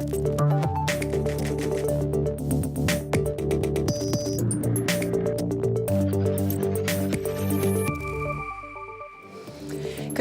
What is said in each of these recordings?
Good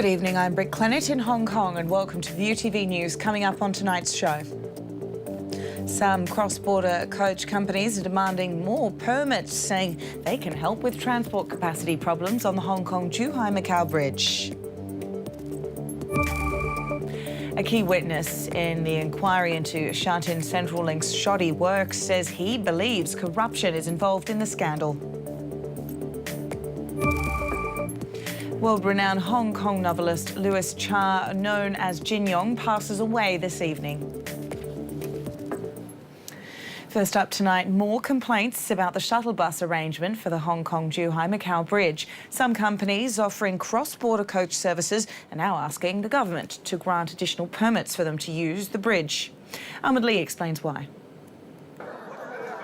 evening, I'm Britt Clennett in Hong Kong and welcome to ViewTV News. Coming up on tonight's show. Some cross-border coach companies are demanding more permits, saying they can help with transport capacity problems on the Hong Kong-Zhuhai-Macau Bridge. A key witness in the inquiry into Sha-Tin Central Link's shoddy works says he believes corruption is involved in the scandal. World-renowned Hong Kong novelist Louis Cha, known as Jin Yong, passes away this evening. First up tonight, more complaints about the shuttle bus arrangement for the Hong Kong-Zhuhai-Macau Bridge. Some companies offering cross-border coach services are now asking the government to grant additional permits for them to use the bridge. Ahmed Lee explains why.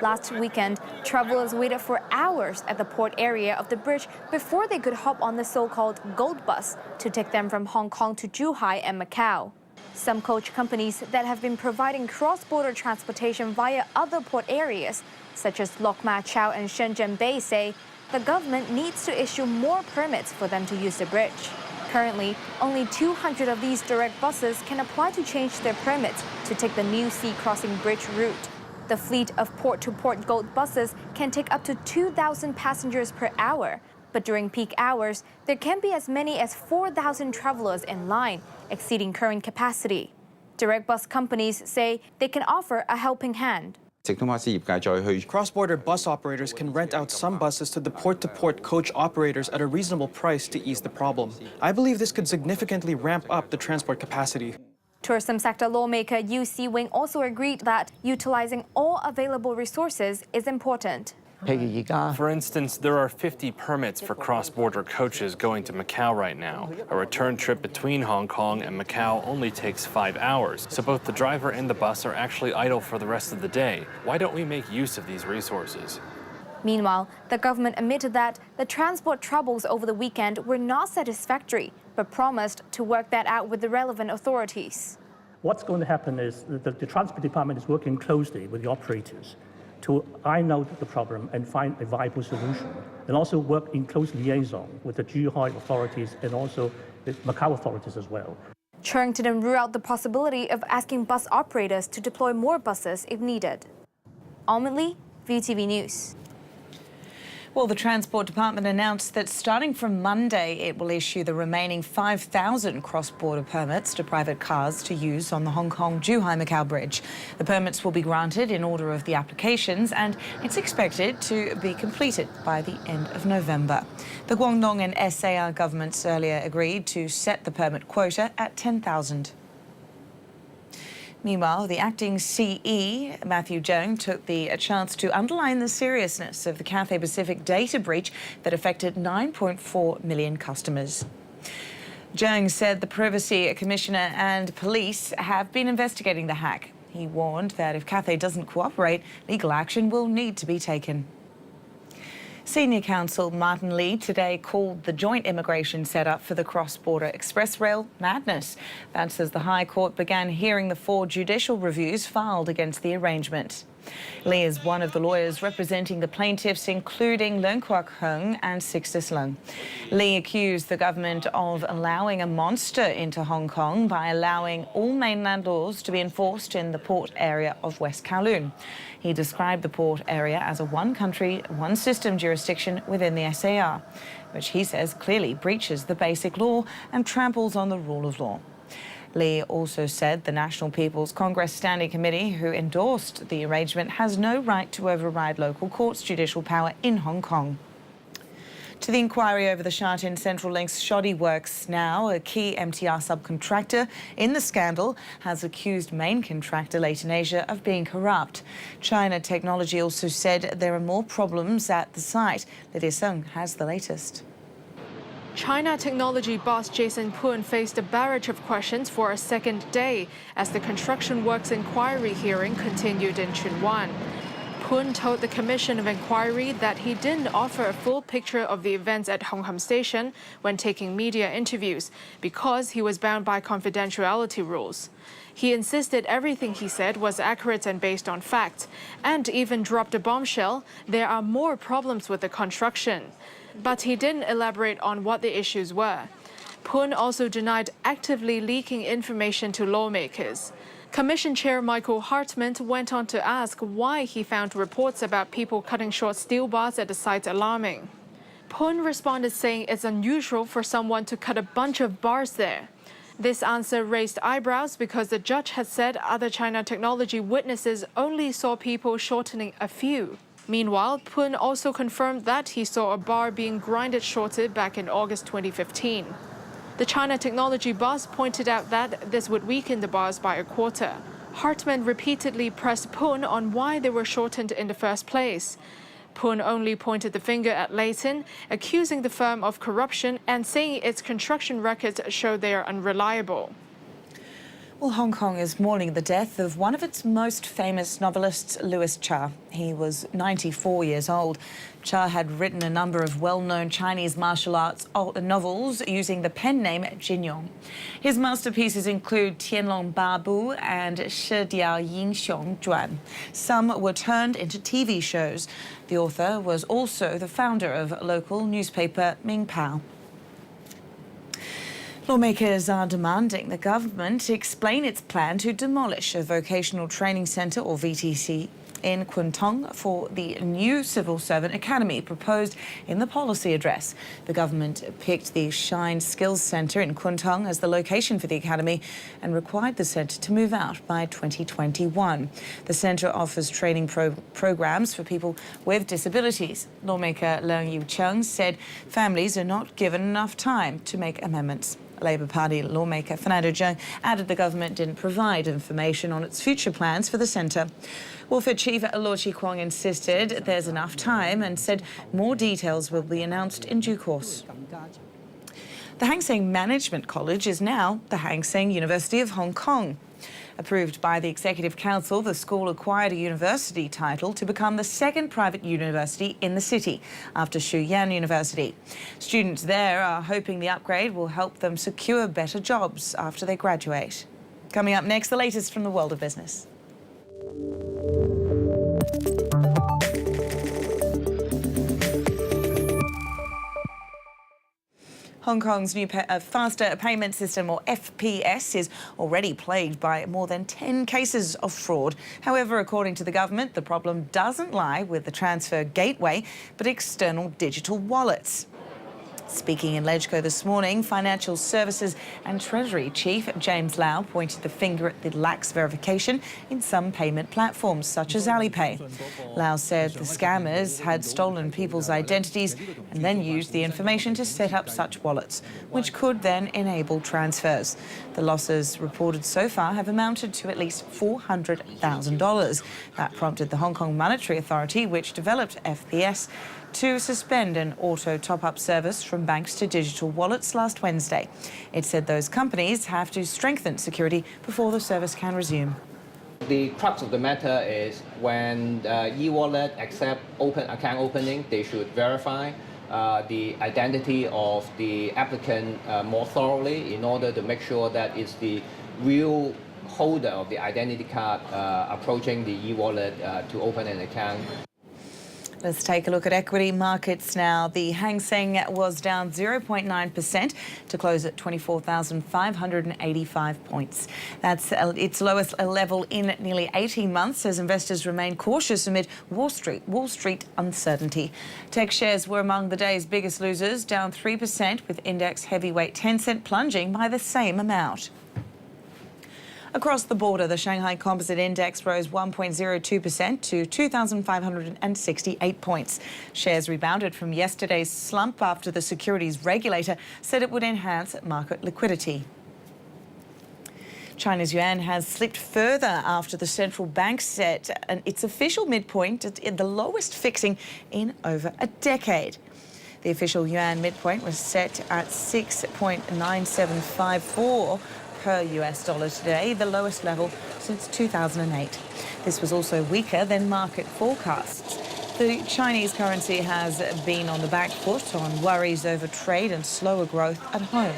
Last weekend, travellers waited for hours at the port area of the bridge before they could hop on the so-called Gold Bus to take them from Hong Kong to Zhuhai and Macau. Some coach companies that have been providing cross-border transportation via other port areas, such as Lok Ma Chau and Shenzhen Bay, say the government needs to issue more permits for them to use the bridge. Currently, only 200 of these direct buses can apply to change their permits to take the new sea crossing bridge route. The fleet of port-to-port Gold buses can take up to 2,000 passengers per hour. But during peak hours, there can be as many as 4,000 travelers in line, exceeding current capacity. Direct bus companies say they can offer a helping hand. Cross-border bus operators can rent out some buses to the port-to-port coach operators at a reasonable price to ease the problem. I believe this could significantly ramp up the transport capacity. Tourism sector lawmaker Yu Si-wing also agreed that utilizing all available resources is important. For instance, there are 50 permits for cross-border coaches going to Macau right now. A return trip between Hong Kong and Macau only takes 5 hours, so both the driver and the bus are actually idle for the rest of the day. Why don't we make use of these resources? Meanwhile, the government admitted that the transport troubles over the weekend were not satisfactory, but promised to work that out with the relevant authorities. What's going to happen is that the Transport Department is working closely with the operators to iron out the problem and find a viable solution, and also work in close liaison with the Zhuhai authorities and also the Macau authorities as well. Cheung didn't rule out the possibility of asking bus operators to deploy more buses if needed. Ahmed Lee, ViewTV News. Well, the Transport Department announced that starting from Monday, it will issue the remaining 5,000 cross-border permits to private cars to use on the Hong Kong-Zhuhai-Macau Bridge. The permits will be granted in order of the applications, and it's expected to be completed by the end of November. The Guangdong and SAR governments earlier agreed to set the permit quota at 10,000. Meanwhile, the acting CE, Matthew Cheung, took the chance to underline the seriousness of the Cathay Pacific data breach that affected 9.4 million customers. Cheung said the Privacy Commissioner and police have been investigating the hack. He warned that if Cathay doesn't cooperate, legal action will need to be taken. Senior counsel Martin Lee today called the joint immigration setup for the cross-border express rail madness. That's as the High Court began hearing the 4 judicial reviews filed against the arrangement. Lee is one of the lawyers representing the plaintiffs, including Leung Kwok Hung and Sixtus Leung. Lee accused the government of allowing a monster into Hong Kong by allowing all mainland laws to be enforced in the port area of West Kowloon. He described the port area as a one-country, one-system jurisdiction within the SAR, which he says clearly breaches the basic law and tramples on the rule of law. Lee also said the National People's Congress Standing Committee, who endorsed the arrangement, has no right to override local courts' judicial power in Hong Kong. To the inquiry over the Sha-Tin Central Link's shoddy works now, a key MTR subcontractor in the scandal has accused main contractor Leighton Asia of being corrupt. China Technology also said there are more problems at the site. Lydia Sung has the latest. China Technology boss Jason Poon faced a barrage of questions for a second day as the construction works inquiry hearing continued in Chunwan. Poon told the Commission of Inquiry that he didn't offer a full picture of the events at Hong Kong Station when taking media interviews because he was bound by confidentiality rules. He insisted everything he said was accurate and based on fact, and even dropped a bombshell: there are more problems with the construction. But he didn't elaborate on what the issues were. Poon also denied actively leaking information to lawmakers. Commission Chair Michael Hartman went on to ask why he found reports about people cutting short steel bars at the site alarming. Poon responded saying it's unusual for someone to cut a bunch of bars there. This answer raised eyebrows because the judge had said other China technology witnesses only saw people shortening a few. Meanwhile, Poon also confirmed that he saw a bar being grinded shorter back in August 2015. The China technology boss pointed out that this would weaken the bars by a quarter. Hartman repeatedly pressed Poon on why they were shortened in the first place. Poon only pointed the finger at Leighton, accusing the firm of corruption and saying its construction records show they are unreliable. Well, Hong Kong is mourning the death of one of its most famous novelists, Louis Cha. He was 94 years old. Cha had written a number of well-known Chinese martial arts novels using the pen name Jin Yong. His masterpieces include Tianlong Babu and Shi Diao Yingxiong Zhuan. Some were turned into TV shows. The author was also the founder of local newspaper Ming Pao. Lawmakers are demanding the government explain its plan to demolish a vocational training centre, or VTC, in Kwun Tong for the new civil servant academy proposed in the policy address. The government picked the Shine Skills Centre in Kwun Tong as the location for the academy and required the centre to move out by 2021. The centre offers training programs for people with disabilities. Lawmaker Leung Yu-chung said families are not given enough time to make amendments. Labour Party lawmaker Fernando Cheung added the government didn't provide information on its future plans for the centre. Welfare Chief Luo Chi-kwong insisted there's enough time and said more details will be announced in due course. The Hang Seng Management College is now the Hang Seng University of Hong Kong. Approved by the Executive Council, the school acquired a university title to become the second private university in the city, after Shuyuan University. Students there are hoping the upgrade will help them secure better jobs after they graduate. Coming up next, the latest from the world of business. Hong Kong's new faster payment system, or FPS, is already plagued by more than 10 cases of fraud. However, according to the government, the problem doesn't lie with the transfer gateway, but external digital wallets. Speaking in LegCo this morning, Financial Services and Treasury Chief James Lau pointed the finger at the lax verification in some payment platforms, such as Alipay. Lau said the scammers had stolen people's identities and then used the information to set up such wallets, which could then enable transfers. The losses reported so far have amounted to at least $400,000. That prompted the Hong Kong Monetary Authority, which developed FPS, to suspend an auto top-up service from banks to digital wallets last Wednesday. It said those companies have to strengthen security before the service can resume. The crux of the matter is when e-wallet accept open account opening, they should verify the identity of the applicant more thoroughly in order to make sure that it's the real holder of the identity card approaching the e-wallet to open an account. Let's take a look at equity markets now. The Hang Seng was down 0.9% to close at 24,585 points. That's its lowest level in nearly 18 months as investors remain cautious amid Wall Street uncertainty. Tech shares were among the day's biggest losers, down 3%, with index heavyweight Tencent plunging by the same amount. Across the border, the Shanghai Composite Index rose 1.02% to 2,568 points. Shares rebounded from yesterday's slump after the securities regulator said it would enhance market liquidity. China's yuan has slipped further after the central bank set its official midpoint at the lowest fixing in over a decade. The official yuan midpoint was set at 6.9754 per US dollar today, the lowest level since 2008. This was also weaker than market forecasts. The Chinese currency has been on the back foot on worries over trade and slower growth at home.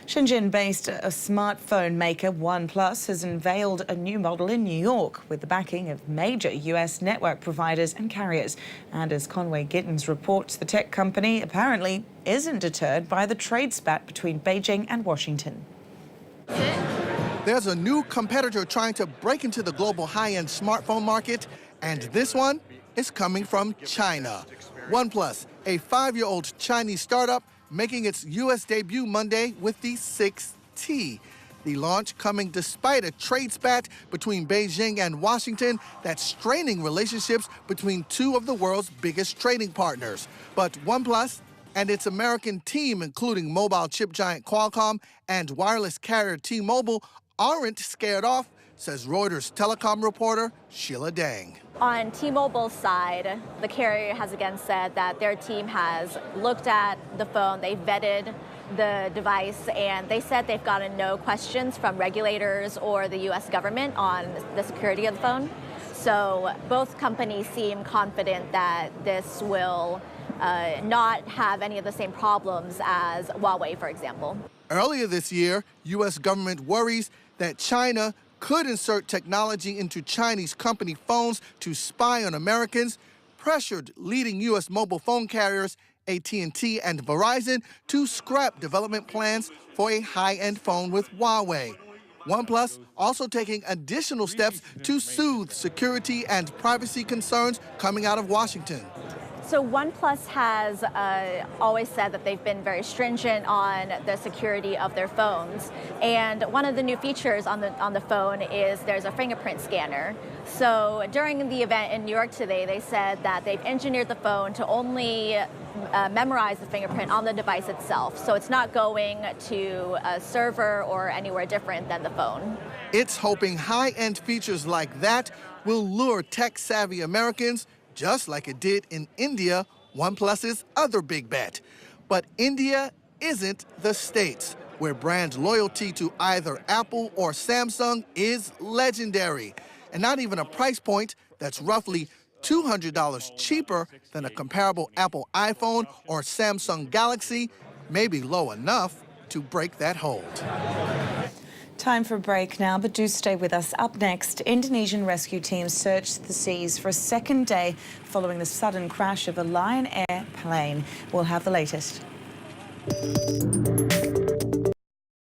Shenzhen-based smartphone maker OnePlus has unveiled a new model in New York with the backing of major US network providers and carriers. And as Conway Gittins reports, the tech company apparently isn't deterred by the trade spat between Beijing and Washington. There's a new competitor trying to break into the global high-end smartphone market, and this one is coming from China. OnePlus, a 5-year-old Chinese startup, making its U.S. debut Monday with the 6T. The launch coming despite a trade spat between Beijing and Washington that's straining relationships between two of the world's biggest trading partners. But OnePlus and its American team, including mobile chip giant Qualcomm and wireless carrier T-Mobile, aren't scared off, says Reuters telecom reporter Sheila Dang. On T-Mobile's side, the carrier has again said that their team has looked at the phone, they vetted the device, and they said they've gotten no questions from regulators or the U.S. government on the security of the phone. So both companies seem confident that this will not have any of the same problems as Huawei, for example. Earlier this year, U.S. government worries that China could insert technology into Chinese company phones to spy on Americans, pressured leading U.S. mobile phone carriers AT&T and Verizon to scrap development plans for a high-end phone with Huawei. OnePlus also taking additional steps to soothe security and privacy concerns coming out of Washington. So OnePlus has always said that they've been very stringent on the security of their phones. And one of the new features on the phone is there's a fingerprint scanner. So during the event in New York today, they said that they've engineered the phone to only memorize the fingerprint on the device itself. So it's not going to a server or anywhere different than the phone. It's hoping high-end features like that will lure tech-savvy Americans, just like it did in India, OnePlus's other big bet. But India isn't the States, where brand loyalty to either Apple or Samsung is legendary, and not even a price point that's roughly $200 cheaper than a comparable Apple iPhone or Samsung Galaxy may be low enough to break that hold. Time for a break now, but do stay with us. Up next, Indonesian rescue teams searched the seas for a second day following the sudden crash of a Lion Air plane. We'll have the latest.